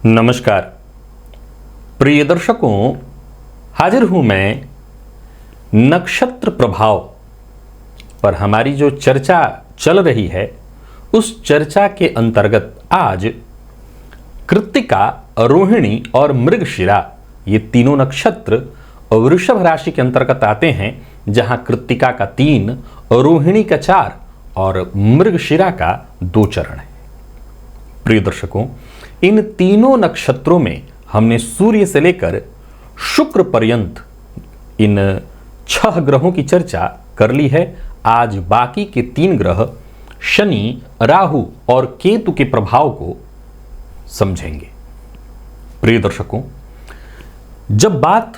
नमस्कार प्रिय दर्शकों, हाजिर हूं मैं नक्षत्र प्रभाव पर हमारी जो चर्चा चल रही है उस चर्चा के अंतर्गत आज कृत्तिका, रोहिणी और मृगशिरा ये तीनों नक्षत्र वृषभ राशि के अंतर्गत आते हैं, जहां कृत्तिका का 3, रोहिणी का 4 और मृगशिरा का 2 चरण है। प्रिय दर्शकों, इन तीनों नक्षत्रों में हमने सूर्य से लेकर शुक्र पर्यंत इन 6 ग्रहों की चर्चा कर ली है। आज बाकी के 3 ग्रह शनि, राहु और केतु के प्रभाव को समझेंगे। प्रिय दर्शकों, जब बात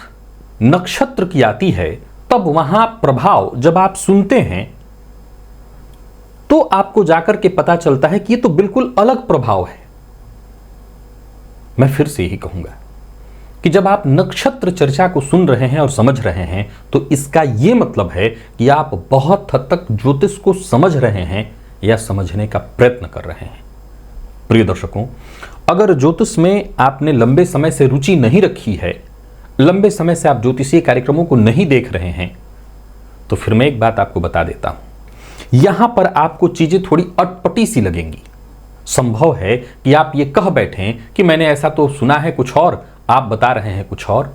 नक्षत्र की आती है तब वहां प्रभाव जब आप सुनते हैं तो आपको जाकर के पता चलता है कि ये तो बिल्कुल अलग प्रभाव है। मैं फिर से यही कहूंगा कि जब आप नक्षत्र चर्चा को सुन रहे हैं और समझ रहे हैं तो इसका यह मतलब है कि आप बहुत हद तक ज्योतिष को समझ रहे हैं या समझने का प्रयत्न कर रहे हैं। प्रिय दर्शकों, अगर ज्योतिष में आपने लंबे समय से रुचि नहीं रखी है, लंबे समय से आप ज्योतिषीय कार्यक्रमों को नहीं देख रहे हैं, तो फिर मैं एक बात आपको बता देता हूं। यहां पर आपको चीजें थोड़ी अटपटी सी लगेंगी। संभव है कि आप ये कह बैठें कि मैंने ऐसा तो सुना है कुछ और, आप बता रहे हैं कुछ और।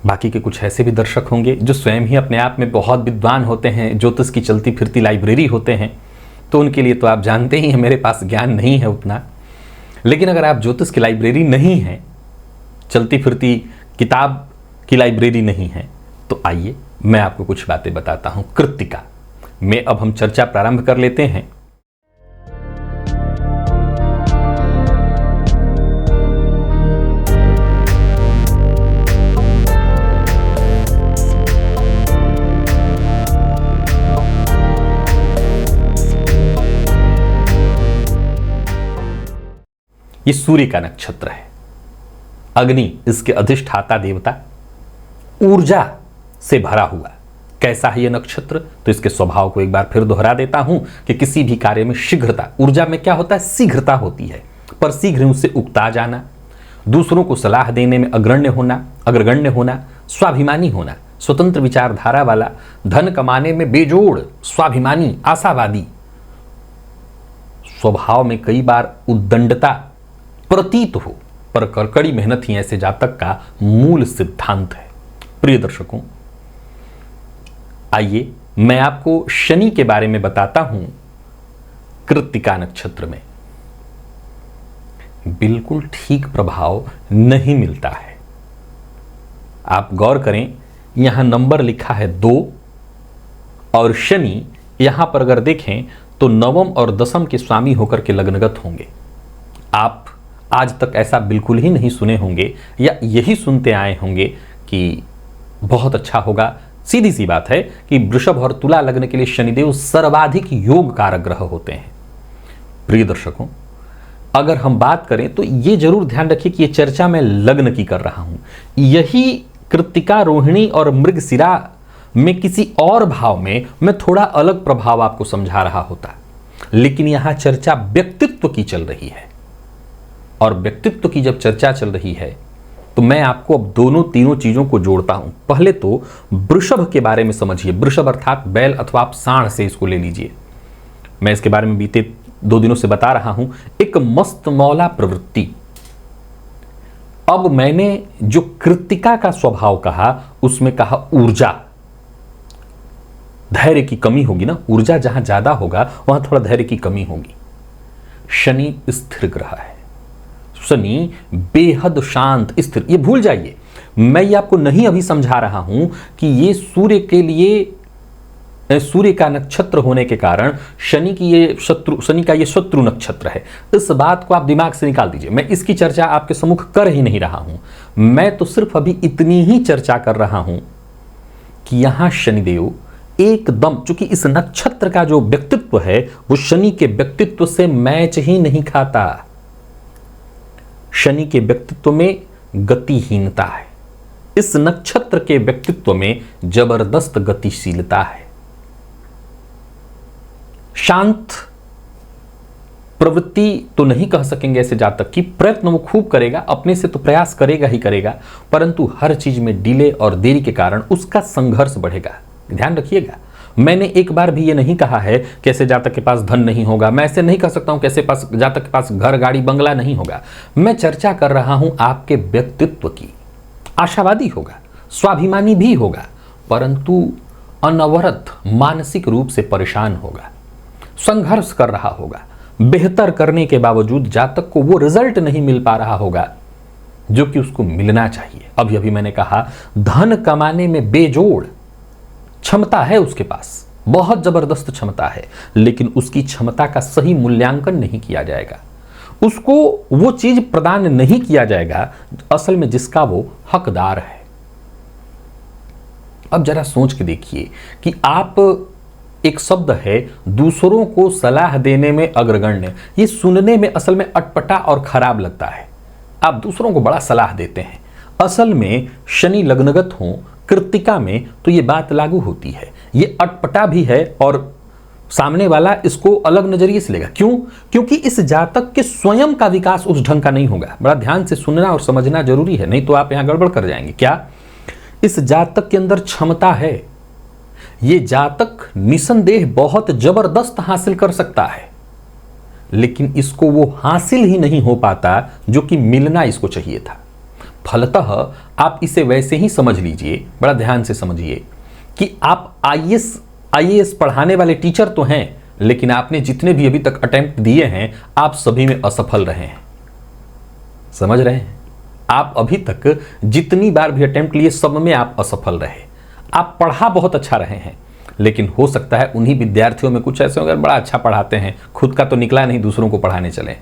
बाकी के कुछ ऐसे भी दर्शक होंगे जो स्वयं ही अपने आप में बहुत विद्वान होते हैं, ज्योतिष की चलती फिरती लाइब्रेरी होते हैं, तो उनके लिए तो आप जानते ही हैं मेरे पास ज्ञान नहीं है उतना। लेकिन अगर आप ज्योतिष की लाइब्रेरी नहीं है, चलती फिरती किताब की लाइब्रेरी नहीं है, तो आइए मैं आपको कुछ बातें बताता हूं कृत्तिका में। अब हम चर्चा प्रारंभ कर लेते हैं। ये सूर्य का नक्षत्र है। अग्नि इसके अधिष्ठाता देवता, ऊर्जा से भरा हुआ। कैसा है यह नक्षत्र, तो इसके स्वभाव को एक बार फिर दोहरा देता हूं कि किसी भी कार्य में शीघ्रता, ऊर्जा में क्या होता है, शीघ्रता होती है, पर शीघ्र उससे उकता जाना, दूसरों को सलाह देने में अग्रगण्य होना, स्वाभिमानी होना, स्वतंत्र विचारधारा वाला, धन कमाने में बेजोड़ स्वाभिमानी, आशावादी, स्वभाव में कई बार उद्दंडता प्रतीत हो, पर कड़कड़ी मेहनत ही ऐसे जातक का मूल सिद्धांत है। प्रिय दर्शकों, आइए मैं आपको शनि के बारे में बताता हूं। कृत्तिका नक्षत्र में बिल्कुल ठीक प्रभाव नहीं मिलता है। आप गौर करें, यहां नंबर लिखा है 2 और शनि यहां पर अगर देखें तो 9वें और 10वें के स्वामी होकर के लग्नगत होंगे। आप आज तक ऐसा बिल्कुल ही नहीं सुने होंगे या यही सुनते आए होंगे कि बहुत अच्छा होगा। सीधी सी बात है कि वृषभ और तुला लग्न के लिए शनिदेव सर्वाधिक योग कारक ग्रह होते हैं। प्रिय दर्शकों, अगर हम बात करें तो यह जरूर ध्यान रखिए कि यह चर्चा मैं लग्न की कर रहा हूं। यही कृत्तिका, रोहिणी और मृगशिरा में किसी और भाव में मैं थोड़ा अलग प्रभाव आपको समझा रहा होता, लेकिन यहां चर्चा व्यक्तित्व की चल रही है। और व्यक्तित्व की जब चर्चा चल रही है तो मैं आपको अब तीनों चीजों को जोड़ता हूं। पहले तो वृषभ के बारे में समझिए। वृषभ अर्थात बैल अथवा आप सांड से इसको ले लीजिए। मैं इसके बारे में बीते 2 दिनों से बता रहा हूं। एक मस्त मौला प्रवृत्ति। अब मैंने जो कृत्तिका का स्वभाव कहा उसमें कहा ऊर्जा, धैर्य की कमी होगी ना, ऊर्जा जहां ज्यादा होगा वहां थोड़ा धैर्य की कमी होगी। शनि स्थिर ग्रह है, शनि बेहद शांत स्थिर। ये भूल जाइए, मैं ये आपको नहीं अभी समझा रहा हूं कि ये सूर्य के लिए, सूर्य का नक्षत्र होने के कारण शनि का ये शत्रु नक्षत्र है। इस बात को आप दिमाग से निकाल दीजिए। मैं इसकी चर्चा आपके सम्मुख कर ही नहीं रहा हूं। मैं तो सिर्फ अभी इतनी ही चर्चा कर रहा हूं कि यहां शनिदेव एकदम, चूंकि इस नक्षत्र का जो व्यक्तित्व है वो शनि के व्यक्तित्व से मैच ही नहीं खाता। शनि के व्यक्तित्व में गतिहीनता है, इस नक्षत्र के व्यक्तित्व में जबरदस्त गतिशीलता है। शांत प्रवृत्ति तो नहीं कह सकेंगे ऐसे जातक की, प्रयत्न वो खूब करेगा, अपने से तो प्रयास करेगा ही करेगा, परंतु हर चीज में डिले और देरी के कारण उसका संघर्ष बढ़ेगा। ध्यान रखिएगा, मैंने एक बार भी ये नहीं कहा है कि ऐसे जातक के पास धन नहीं होगा, मैं ऐसे नहीं कह सकता हूं कि ऐसे जातक के पास घर गाड़ी बंगला नहीं होगा। मैं चर्चा कर रहा हूं आपके व्यक्तित्व की। आशावादी होगा, स्वाभिमानी भी होगा, परंतु अनवरत मानसिक रूप से परेशान होगा, संघर्ष कर रहा होगा। बेहतर करने के बावजूद जातक को वो रिजल्ट नहीं मिल पा रहा होगा जो कि उसको मिलना चाहिए। अभी अभी मैंने कहा, धन कमाने में बेजोड़ क्षमता है उसके पास, बहुत जबरदस्त क्षमता है, लेकिन उसकी क्षमता का सही मूल्यांकन नहीं किया जाएगा, उसको वो चीज प्रदान नहीं किया जाएगा असल में जिसका वो हकदार है। अब जरा सोच के देखिए कि आप, एक शब्द है दूसरों को सलाह देने में अग्रगण्य, ये सुनने में असल में अटपटा और खराब लगता है। आप दूसरों को बड़ा सलाह देते हैं, असल में शनि लग्नगत हो कृत्तिका में तो ये बात लागू होती है। ये अटपटा भी है और सामने वाला इसको अलग नजरिए से लेगा। क्यों? क्योंकि इस जातक के स्वयं का विकास उस ढंग का नहीं होगा। बड़ा ध्यान से सुनना और समझना जरूरी है, नहीं तो आप यहां गड़बड़ कर जाएंगे। क्या इस जातक के अंदर क्षमता है? ये जातक निसंदेह बहुत जबरदस्त हासिल कर सकता है, लेकिन इसको वो हासिल ही नहीं हो पाता जो कि मिलना इसको चाहिए था। फलतः आप इसे वैसे ही समझ लीजिए, बड़ा ध्यान से समझिए कि आप आईएएस पढ़ाने वाले टीचर तो हैं, लेकिन आपने जितने भी अभी तक अटेम्प्ट दिए हैं आप सभी में असफल रहे हैं। समझ रहे हैं? आप अभी तक जितनी बार भी अटेम्प्ट लिए सब में आप असफल रहे। आप पढ़ा बहुत अच्छा रहे हैं, लेकिन हो सकता है उन्हीं विद्यार्थियों में कुछ ऐसे अगर बड़ा अच्छा पढ़ाते हैं, खुद का तो निकला नहीं, दूसरों को पढ़ाने चले।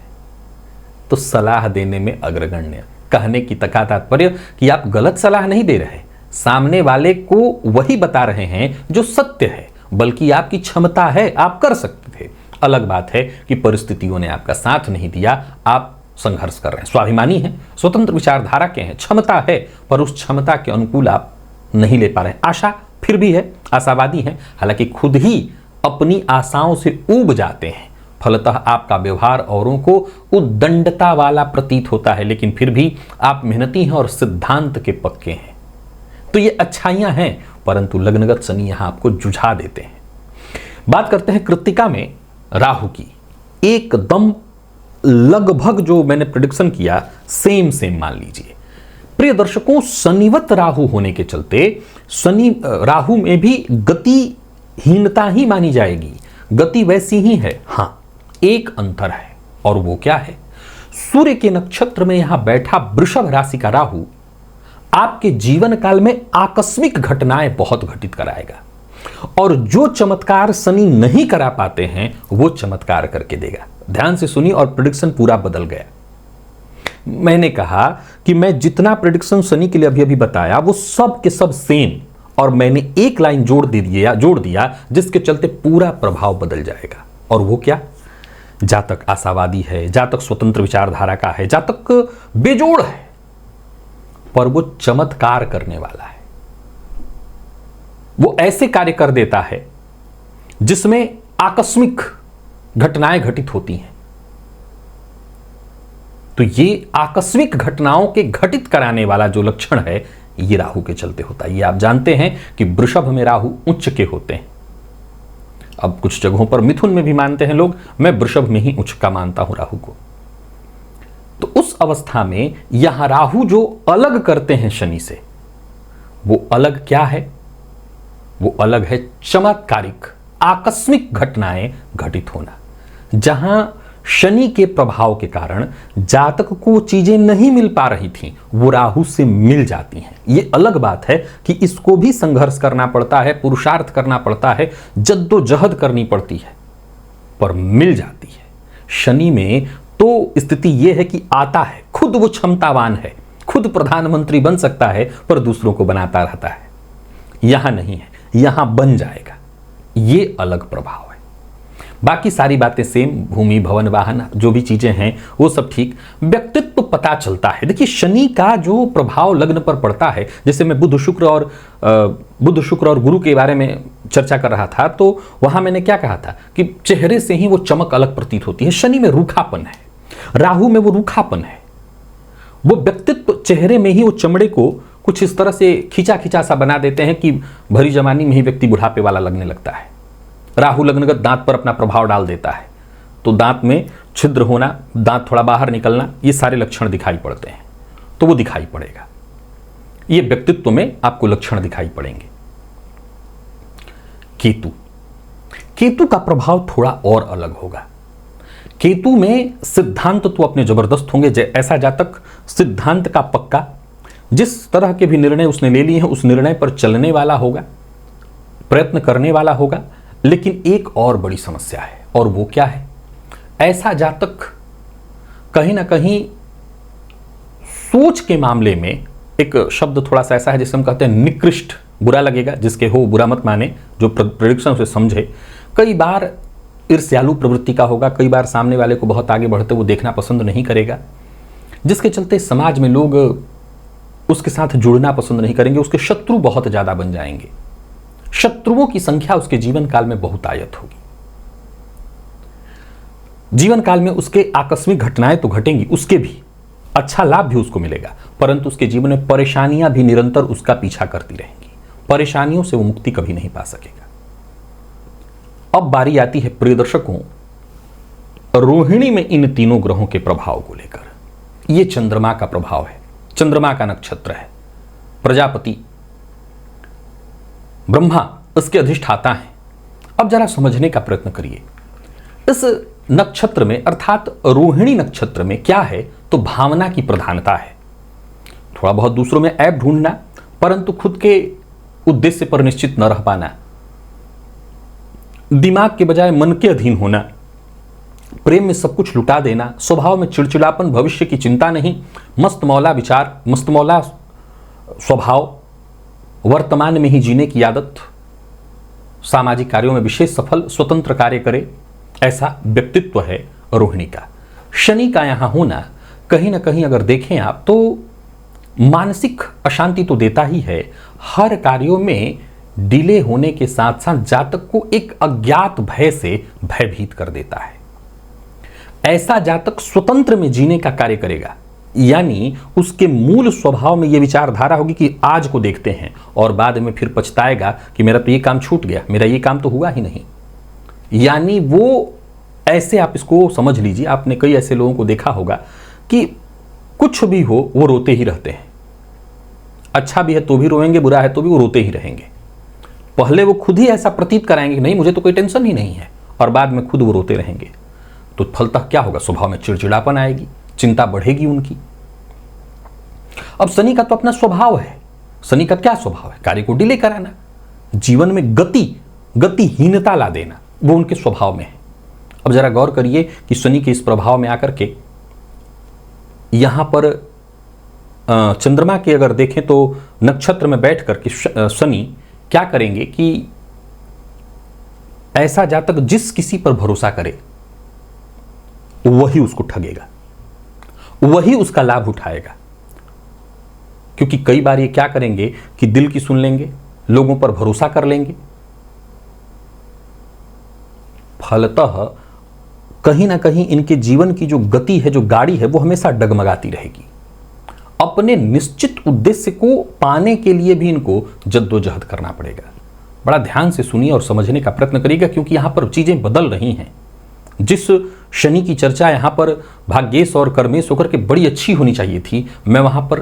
तो सलाह देने में अग्रगण्य, कहने की तात्पर्य कि आप गलत सलाह नहीं दे रहे, सामने वाले को वही बता रहे हैं जो सत्य है, बल्कि आपकी क्षमता है, आप कर सकते थे। अलग बात है कि परिस्थितियों ने आपका साथ नहीं दिया, आप संघर्ष कर रहे हैं। स्वाभिमानी हैं, स्वतंत्र विचारधारा के हैं, क्षमता है, पर उस क्षमता के अनुकूल आप नहीं ले पा रहे हैं। आशा फिर भी है, आशावादी हैं, हालांकि खुद ही अपनी आशाओं से ऊब जाते हैं। फलतः आपका व्यवहार औरों को उद्दंडता वाला प्रतीत होता है, लेकिन फिर भी आप मेहनती हैं और सिद्धांत के पक्के हैं। तो ये अच्छाइयां हैं, परंतु लग्नगत शनि यहां आपको जुझा देते हैं। बात करते हैं कृत्तिका में राहु की। एकदम लगभग जो मैंने प्रेडिक्शन किया सेम मान लीजिए। प्रिय दर्शकों, शनिवत राहु होने के चलते राहु में भी गतिहीनता ही मानी जाएगी, गति वैसी ही है। हां, एक अंतर है, और वो क्या है? सूर्य के नक्षत्र में यहां बैठा वृषभ राशि का राहु आपके जीवन काल में आकस्मिक घटनाएं बहुत घटित कराएगा, और जो चमत्कार शनि नहीं करा पाते हैं वो चमत्कार करके देगा। ध्यान से सुनिए, और प्रेडिक्शन पूरा बदल गया। मैंने कहा कि मैं जितना प्रेडिक्शन शनि के लिए अभी अभी बताया वो सब के सब सेम, और मैंने एक लाइन जोड़ दिया जिसके चलते पूरा प्रभाव बदल जाएगा। और वो क्या? जातक आशावादी है, जातक स्वतंत्र विचारधारा का है, जातक बेजोड़ है, पर वो चमत्कार करने वाला है। वो ऐसे कार्य कर देता है जिसमें आकस्मिक घटनाएं घटित होती हैं। तो ये आकस्मिक घटनाओं के घटित कराने वाला जो लक्षण है ये राहु के चलते होता है। ये आप जानते हैं कि वृषभ में राहु उच्च के होते हैं। अब कुछ जगहों पर मिथुन में भी मानते हैं लोग, मैं वृषभ में ही उच्च का मानता हूं राहु को। तो उस अवस्था में यहां राहु जो अलग करते हैं शनि से, वो अलग क्या है? वो अलग है चमत्कारिक आकस्मिक घटनाएं घटित होना। जहां शनि के प्रभाव के कारण जातक को चीजें नहीं मिल पा रही थी, वो राहु से मिल जाती हैं। ये अलग बात है कि इसको भी संघर्ष करना पड़ता है, पुरुषार्थ करना पड़ता है, जद्दोजहद करनी पड़ती है, पर मिल जाती है। शनि में तो स्थिति यह है कि आता है, खुद वो क्षमतावान है, खुद प्रधानमंत्री बन सकता है, पर दूसरों को बनाता रहता है। यहां नहीं है, यहां बन जाएगा। ये अलग प्रभाव है। बाकी सारी बातें सेम, भूमि भवन वाहन जो भी चीजें हैं वो सब ठीक, व्यक्तित्व पता चलता है। देखिए शनि का जो प्रभाव लग्न पर पड़ता है, जैसे मैं बुध शुक्र और गुरु के बारे में चर्चा कर रहा था, तो वहां मैंने क्या कहा था कि चेहरे से ही वो चमक अलग प्रतीत होती है। शनि में रूखापन है, राहु में वो रूखापन है, वो व्यक्तित्व चेहरे में ही वो चमड़े को कुछ इस तरह से खींचा खींचा सा बना देते हैं कि भरी जवानी में ही व्यक्ति बुढ़ापे वाला लगने लगता है। राहु लग्नगत दांत पर अपना प्रभाव डाल देता है, तो दांत में छिद्र होना, दांत थोड़ा बाहर निकलना, ये सारे लक्षण दिखाई पड़ते हैं, तो वो दिखाई पड़ेगा। ये व्यक्तित्व में आपको लक्षण दिखाई पड़ेंगे। केतु का प्रभाव थोड़ा और अलग होगा। केतु में सिद्धांत तो अपने जबरदस्त होंगे। ऐसा जातक सिद्धांत का पक्का, जिस तरह के भी निर्णय उसने ले लिए हैं उस निर्णय पर चलने वाला होगा, प्रयत्न करने वाला होगा। लेकिन एक और बड़ी समस्या है, और वो क्या है? ऐसा जातक कहीं ना कहीं सोच के मामले में, एक शब्द थोड़ा सा ऐसा है जिसे हम कहते हैं निकृष्ट, बुरा लगेगा, जिसके हो बुरा मत माने, जो प्रेडिक्शन उसे समझे। कई बार ईर्ष्यालु प्रवृत्ति का होगा, कई बार सामने वाले को बहुत आगे बढ़ते वो देखना पसंद नहीं करेगा, जिसके चलते समाज में लोग उसके साथ जुड़ना पसंद नहीं करेंगे, उसके शत्रु बहुत ज्यादा बन जाएंगे। शत्रुओं की संख्या उसके जीवन काल में बहुतायत होगी। जीवन काल में उसके आकस्मिक घटनाएं तो घटेंगी, उसके भी अच्छा लाभ भी उसको मिलेगा, परंतु उसके जीवन में परेशानियां भी निरंतर उसका पीछा करती रहेंगी। परेशानियों से वो मुक्ति कभी नहीं पा सकेगा। अब बारी आती है प्रिय दर्शकों, रोहिणी में इन तीनों ग्रहों के प्रभाव को लेकर। यह चंद्रमा का प्रभाव है, चंद्रमा का नक्षत्र है। प्रजापति ब्रह्मा इसके अधिष्ठाता हैं। अब जरा समझने का प्रयत्न करिए, इस नक्षत्र में अर्थात रोहिणी नक्षत्र में क्या है, तो भावना की प्रधानता है। थोड़ा बहुत दूसरों में ऐब ढूंढना, परंतु खुद के उद्देश्य पर निश्चित न रह पाना, दिमाग के बजाय मन के अधीन होना, प्रेम में सब कुछ लुटा देना, स्वभाव में चिड़चिड़ापन, भविष्य की चिंता नहीं, मस्त मौला विचार, मस्त मौला स्वभाव, वर्तमान में ही जीने की आदत, सामाजिक कार्यों में विशेष सफल स्वतंत्र कार्य करे, ऐसा व्यक्तित्व है रोहिणी का। शनि का यहां होना कहीं ना कहीं अगर देखें आप तो मानसिक अशांति तो देता ही है, हर कार्यों में डिले होने के साथ साथ जातक को एक अज्ञात भय से भयभीत कर देता है। ऐसा जातक स्वतंत्र में जीने का कार्य करेगा, यानी उसके मूल स्वभाव में यह विचारधारा होगी कि आज को देखते हैं, और बाद में फिर पछताएगा कि मेरा तो ये काम छूट गया, मेरा ये काम तो हुआ ही नहीं। यानी वो ऐसे, आप इसको समझ लीजिए, आपने कई ऐसे लोगों को देखा होगा कि कुछ भी हो वो रोते ही रहते हैं। अच्छा भी है तो भी रोएंगे, बुरा है तो भी वो रोते ही रहेंगे। पहले वो खुद ही ऐसा प्रतीत कराएंगे कि नहीं मुझे तो कोई टेंशन ही नहीं है, और बाद में खुद वो रोते रहेंगे। तो फलतः क्या होगा? स्वभाव में चिड़चिड़ापन आएगी, चिंता बढ़ेगी उनकी। अब शनि का तो अपना स्वभाव है। शनि का क्या स्वभाव है? कार्य को डिले कराना, जीवन में गतिहीनता ला देना, वो उनके स्वभाव में है। अब जरा गौर करिए कि शनि के इस प्रभाव में आकर के यहां पर चंद्रमा के अगर देखें तो नक्षत्र में बैठ करके शनि क्या करेंगे कि ऐसा जातक जिस किसी पर भरोसा करे वही उसको ठगेगा, वही उसका लाभ उठाएगा। क्योंकि कई बार ये क्या करेंगे कि दिल की सुन लेंगे, लोगों पर भरोसा कर लेंगे, फलतः कहीं ना कहीं इनके जीवन की जो गति है, जो गाड़ी है, वो हमेशा डगमगाती रहेगी। अपने निश्चित उद्देश्य को पाने के लिए भी इनको जद्दोजहद करना पड़ेगा। बड़ा ध्यान से सुनिए और समझने का प्रयत्न करिएगा, क्योंकि यहां पर चीजें बदल रही हैं। जिस शनि की चर्चा यहां पर भाग्येश और कर्मेश होकर के बड़ी अच्छी होनी चाहिए थी, मैं वहां पर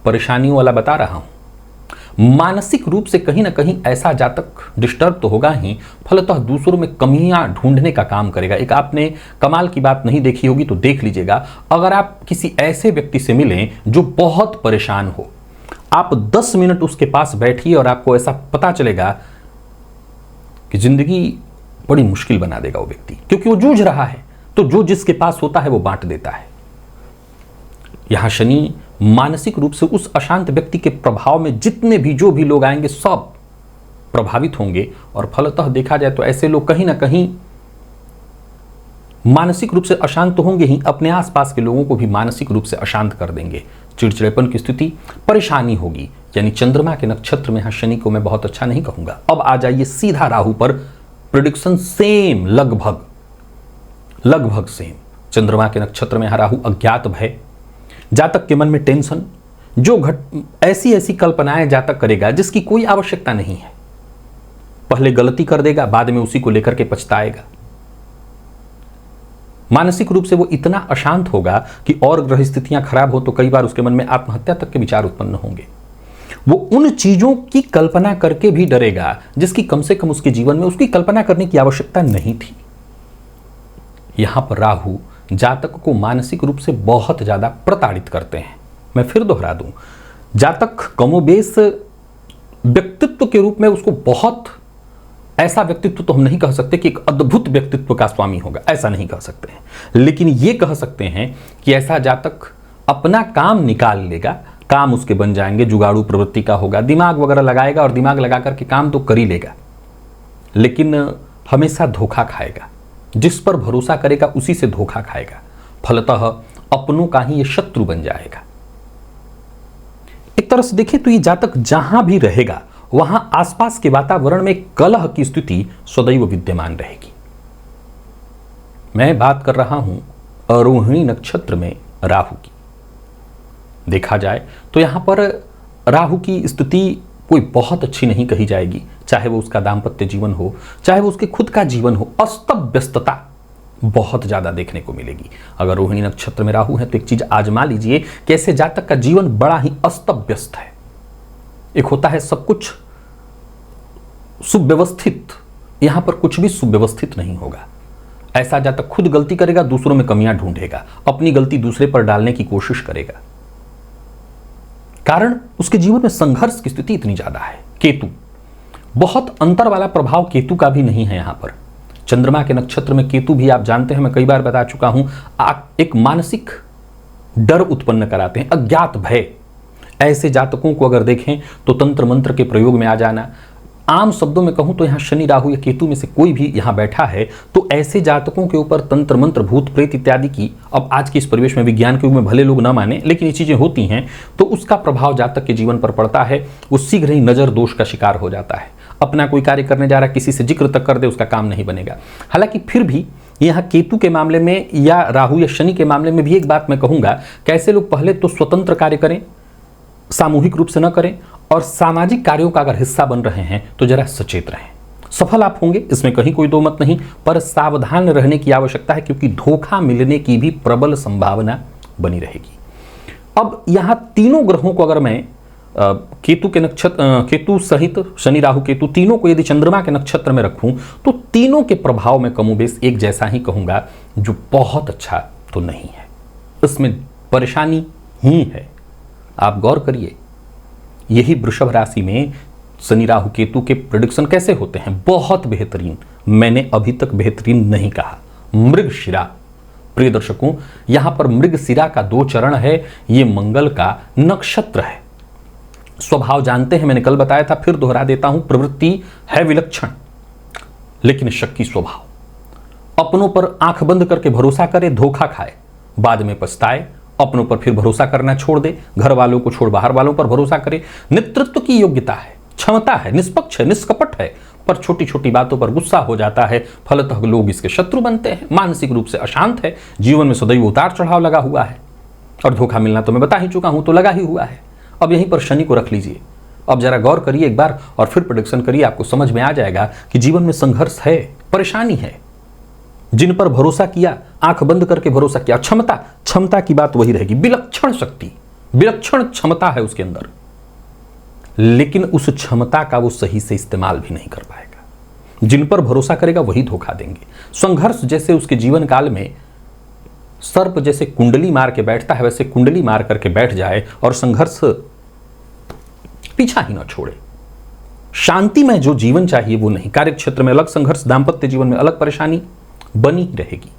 परेशानियों वाला बता रहा हूं। मानसिक रूप से कहीं ना कहीं ऐसा जातक डिस्टर्ब तो होगा ही, फलतः दूसरों में कमियां ढूंढने का काम करेगा। एक आपने कमाल की बात नहीं देखी होगी तो देख लीजिएगा, अगर आप किसी ऐसे व्यक्ति से मिलें जो बहुत परेशान हो, आप 10 मिनट उसके पास बैठिए और आपको ऐसा पता चलेगा कि जिंदगी बड़ी मुश्किल बना देगा वो व्यक्ति, क्योंकि वो जूझ रहा है। तो जो जिसके पास होता है वो बांट देता है। यहां शनि मानसिक रूप से उस अशांत व्यक्ति के प्रभाव में जितने भी जो भी लोग आएंगे सब प्रभावित होंगे, और फलतः देखा जाए तो ऐसे लोग कहीं ना कहीं मानसिक रूप से अशांत तो होंगे ही, अपने आसपास के लोगों को भी मानसिक रूप से अशांत कर देंगे। चिड़चिड़ेपन की स्थिति, परेशानी होगी। यानी चंद्रमा के नक्षत्र में, शनि को मैं बहुत अच्छा नहीं कहूंगा। अब आ जाइए सीधा राहु पर। प्रेडिक्शन सेम, लगभग सेम। चंद्रमा के नक्षत्र में राहु अज्ञात भय, जातक के मन में टेंशन, जो ऐसी कल्पनाएं जातक करेगा जिसकी कोई आवश्यकता नहीं है। पहले गलती कर देगा, बाद में उसी को लेकर के पछताएगा। मानसिक रूप से वो इतना अशांत होगा कि और ग्रह स्थितियां खराब हो तो कई बार उसके मन में आत्महत्या तक के विचार उत्पन्न होंगे। वो उन चीजों की कल्पना करके भी डरेगा जिसकी कम से कम उसके जीवन में उसकी कल्पना करने की आवश्यकता नहीं थी। यहां पर राहु जातक को मानसिक रूप से बहुत ज्यादा प्रताड़ित करते हैं। मैं फिर दोहरा दूं, जातक कमोबेश व्यक्तित्व के रूप में उसको बहुत, ऐसा व्यक्तित्व तो हम नहीं कह सकते कि एक अद्भुत व्यक्तित्व का स्वामी होगा, ऐसा नहीं कह सकते हैं, लेकिन यह कह सकते हैं कि ऐसा जातक अपना काम निकाल लेगा, काम उसके बन जाएंगे, जुगाड़ू प्रवृत्ति का होगा, दिमाग वगैरह लगाएगा और दिमाग लगा करके काम तो कर ही लेगा, लेकिन हमेशा धोखा खाएगा। जिस पर भरोसा करेगा उसी से धोखा खाएगा, फलतः अपनों का ही ये शत्रु बन जाएगा। एक तरह से देखें तो ये जातक जहां भी रहेगा वहां आसपास के वातावरण में कलह की स्थिति सदैव विद्यमान रहेगी। मैं बात कर रहा हूं रोहिणी नक्षत्र में राहु की। देखा जाए तो यहां पर राहु की स्थिति कोई बहुत अच्छी नहीं कही जाएगी, चाहे वो उसका दाम्पत्य जीवन हो, चाहे वो उसके खुद का जीवन हो। अस्त व्यस्तता बहुत ज्यादा देखने को मिलेगी। अगर रोहिणी नक्षत्र में राहु है तो एक चीज आजमा लीजिए कि ऐसे जातक का जीवन बड़ा ही अस्त व्यस्त है। एक होता है सब कुछ सुव्यवस्थित, यहां पर कुछ भी सुव्यवस्थित नहीं होगा। ऐसा जातक खुद गलती करेगा, दूसरों में कमियां ढूंढेगा, अपनी गलती दूसरे पर डालने की कोशिश करेगा। कारण उसके जीवन में संघर्ष की स्थिति इतनी ज्यादा है। केतु, बहुत अंतर वाला प्रभाव केतु का भी नहीं है। यहां पर चंद्रमा के नक्षत्र में केतु भी, आप जानते हैं, मैं कई बार बता चुका हूं, एक मानसिक डर उत्पन्न कराते हैं, अज्ञात भय। ऐसे जातकों को अगर देखें तो तंत्र मंत्र के प्रयोग में आ जाना, आम शब्दों में कहूं तो यहां शनि राहु या केतु में से कोई भी यहां बैठा है तो ऐसे जातकों के ऊपर तंत्र मंत्र भूत प्रेत इत्यादि की, अब आज के इस परिवेश में विज्ञान के युग में भले लोग ना माने लेकिन ये चीजें होती हैं, तो उसका प्रभाव जातक के जीवन पर पड़ता है। वो शीघ्र ही नजर दोष का शिकार हो जाता है। अपना कोई कार्य करने जा रहा है, किसी से जिक्र तक कर दे, उसका काम नहीं बनेगा। हालांकि फिर भी यहाँ केतु के मामले में या राहु या शनि के मामले में भी एक बात मैं कहूंगा, कैसे लोग पहले तो स्वतंत्र कार्य करें, सामूहिक रूप से न करें, और सामाजिक कार्यों का अगर हिस्सा बन रहे हैं तो जरा सचेत रहें। सफल आप होंगे, इसमें कहीं कोई दो मत नहीं, पर सावधान रहने की आवश्यकता है क्योंकि धोखा मिलने की भी प्रबल संभावना बनी रहेगी। अब यहां तीनों ग्रहों को अगर मैं केतु के नक्षत्र, केतु सहित शनि राहु केतु तीनों को यदि चंद्रमा के नक्षत्र में रखूं तो तीनों के प्रभाव में कमोबेश एक जैसा ही कहूंगा, जो बहुत अच्छा तो नहीं है, इसमें परेशानी ही है। आप गौर करिए, यही वृषभ राशि में शनि राहु केतु के प्रेडिक्शन कैसे होते हैं, बहुत बेहतरीन। मैंने अभी तक बेहतरीन नहीं कहा। मृगशिरा, प्रिय दर्शकों, यहां पर मृगशिरा का 2 चरण है, ये मंगल का नक्षत्र है। स्वभाव जानते हैं, मैंने कल बताया था, फिर दोहरा देता हूं, प्रवृत्ति है विलक्षण लेकिन शक्की स्वभाव। अपनों पर आंख बंद करके भरोसा करे, धोखा खाए, बाद में पछताए। अपनों पर फिर भरोसा करना छोड़ दे, घर वालों को छोड़ बाहर वालों पर भरोसा करे। नेतृत्व की योग्यता है, क्षमता है, निष्पक्ष है, निष्कपट है, पर छोटी छोटी बातों पर गुस्सा हो जाता है, फलतः लोग इसके शत्रु बनते हैं। मानसिक रूप से अशांत है, जीवन में सदैव उतार चढ़ाव लगा हुआ है, और धोखा मिलना तो मैं बता ही चुका हूं, तो लगा ही हुआ है। अब यहीं पर शनि को रख लीजिए। अब जरा गौर करिए एक बार और फिर प्रेडिक्शन करिए, आपको समझ में आ जाएगा कि जीवन में संघर्ष है, परेशानी है। जिन पर भरोसा किया, आंख बंद करके भरोसा किया, क्षमता की बात वही रहेगी, विलक्षण शक्ति, विलक्षण क्षमता है उसके अंदर, लेकिन उस क्षमता का वो सही से इस्तेमाल भी नहीं कर पाएगा। जिन पर भरोसा करेगा वही धोखा देंगे। संघर्ष जैसे उसके जीवन काल में सर्प जैसे कुंडली मार के बैठता है, वैसे कुंडली मार करके बैठ जाए और संघर्ष पीछा ही ना छोड़े। शांति में जो जीवन चाहिए वो नहीं, कार्य क्षेत्र में अलग संघर्ष, दाम्पत्य जीवन में अलग परेशानी बनी रहेगी।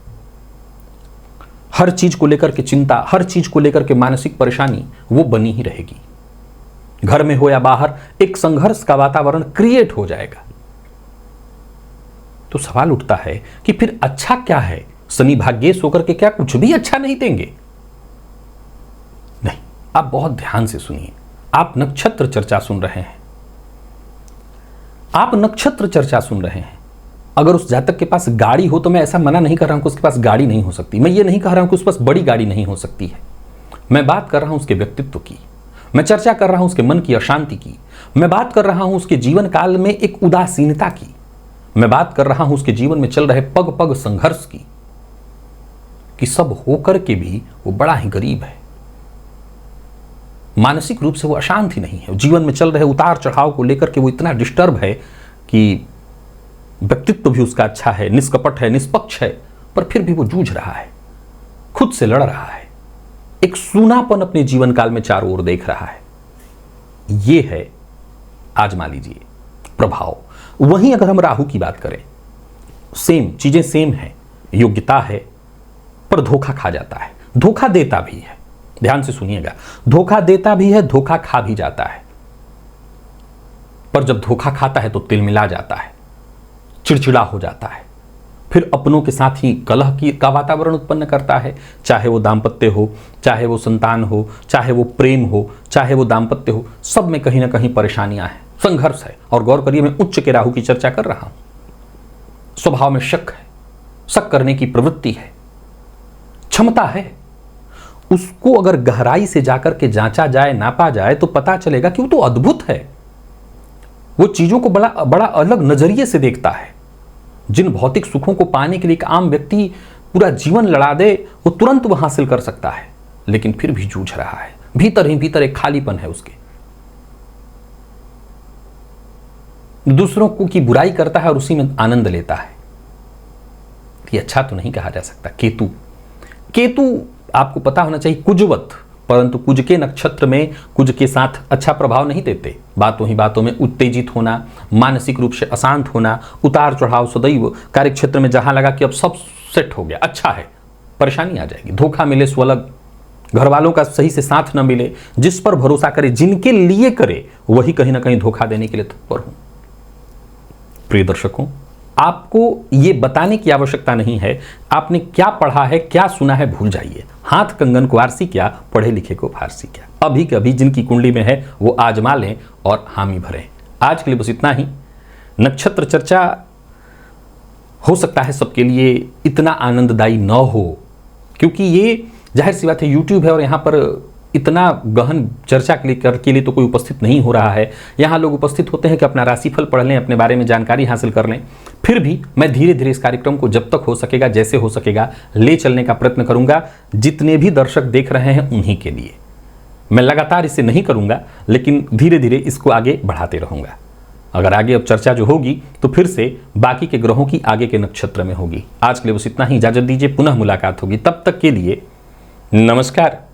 हर चीज को लेकर के चिंता, हर चीज को लेकर के मानसिक परेशानी वो बनी ही रहेगी। घर में हो या बाहर एक संघर्ष का वातावरण क्रिएट हो जाएगा। तो सवाल उठता है कि फिर अच्छा क्या है शनि भाग्येश होकर के क्या कुछ भी अच्छा नहीं देंगे? नहीं, आप बहुत ध्यान से सुनिए। आप नक्षत्र चर्चा सुन रहे हैं, आप नक्षत्र चर्चा सुन रहे हैं। अगर उस जातक के पास गाड़ी हो तो मैं ऐसा मना नहीं कर रहा हूं कि उसके पास गाड़ी नहीं हो सकती, मैं ये नहीं कह रहा हूं कि उसके पास बड़ी गाड़ी नहीं हो सकती है। मैं बात कर रहा हूं उसके व्यक्तित्व की, मैं चर्चा कर रहा हूं उसके मन की अशांति की, मैं बात कर रहा हूं उसके जीवन काल में एक उदासीनता की, मैं बात कर रहा हूं उसके जीवन में चल रहे पग पग संघर्ष की, कि सब होकर के भी वो बड़ा ही गरीब है, मानसिक रूप से वो अशांत ही नहीं है। जीवन में चल रहे उतार चढ़ाव को लेकर के वो इतना डिस्टर्ब है कि व्यक्तित्व भी उसका अच्छा है, निष्कपट है, निष्पक्ष है, पर फिर भी वो जूझ रहा है, खुद से लड़ रहा है, एक सूनापन अपने जीवन काल में चारों ओर देख रहा है। ये है, आजमा लीजिए, प्रभाव। वहीं अगर हम राहु की बात करें, सेम चीजें सेम है, योग्यता है, पर धोखा खा जाता है, धोखा देता भी है। ध्यान से सुनिएगा, धोखा देता भी है, धोखा खा भी जाता है। पर जब धोखा खाता है तो तिलमिला जाता है, चिड़चिड़ा हो जाता है, फिर अपनों के साथ ही कलह का वातावरण उत्पन्न करता है। चाहे वो दाम्पत्य हो, चाहे वो संतान हो, चाहे वो प्रेम हो, चाहे वो दाम्पत्य हो, सब में कहीं ना कहीं परेशानियां हैं, संघर्ष है। और गौर करिए, मैं उच्च के राहु की चर्चा कर रहा हूं। स्वभाव में शक है, शक करने की प्रवृत्ति है, क्षमता है। उसको अगर गहराई से जाकर के जांचा जाए, नापा जाए, तो पता चलेगा कि वो तो अद्भुत है। वो चीजों को बड़ा बड़ा अलग नजरिए से देखता है। जिन भौतिक सुखों को पाने के लिए एक आम व्यक्ति पूरा जीवन लड़ा दे, वो तुरंत वो हासिल कर सकता है, लेकिन फिर भी जूझ रहा है, भीतर ही भीतर एक खालीपन है उसके। दूसरों को की बुराई करता है और उसी में आनंद लेता है। ये अच्छा तो नहीं कहा जा सकता। केतु, केतु आपको पता होना चाहिए कुजवत, परंतु कुज के नक्षत्र में कुज के साथ अच्छा प्रभाव नहीं देते। बातों ही बातों में उत्तेजित होना, मानसिक रूप से अशांत होना, उतार चढ़ाव सदैव। कार्य क्षेत्र में जहां लगा कि अब सब सेट हो गया, अच्छा है, परेशानी आ जाएगी। धोखा मिले सो अलग, घर वालों का सही से साथ न मिले, जिस पर भरोसा करे, जिनके लिए करे, वही कहीं ना कहीं धोखा देने के लिए तत्पर हूं। प्रिय दर्शकों, आपको ये बताने की आवश्यकता नहीं है आपने क्या पढ़ा है, क्या सुना है, भूल जाइए। हाथ कंगन को आरसी क्या, पढ़े लिखे को फारसी क्या। अभी कभी जिनकी कुंडली में है वो आजमा लें और हामी भरें। आज के लिए बस इतना ही। नक्षत्र चर्चा हो सकता है सबके लिए इतना आनंददायी न हो, क्योंकि ये जाहिर सी बात है यूट्यूब है और यहाँ पर इतना गहन चर्चा के लिए तो कोई उपस्थित नहीं हो रहा है। यहाँ लोग उपस्थित होते हैं कि अपना राशिफल पढ़ लें, अपने बारे में जानकारी हासिल कर लें। फिर भी मैं धीरे धीरे इस कार्यक्रम को जब तक हो सकेगा, जैसे हो सकेगा, ले चलने का प्रयत्न करूंगा। जितने भी दर्शक देख रहे हैं उन्हीं के लिए। मैं लगातार इसे नहीं करूंगा, लेकिन धीरे धीरे इसको आगे बढ़ाते रहूंगा। अगर आगे अब चर्चा जो होगी तो फिर से बाकी के ग्रहों की आगे के नक्षत्र में होगी। आज के लिए बस इतना ही, इजाजत दीजिए, पुनः मुलाकात होगी। तब तक के लिए नमस्कार।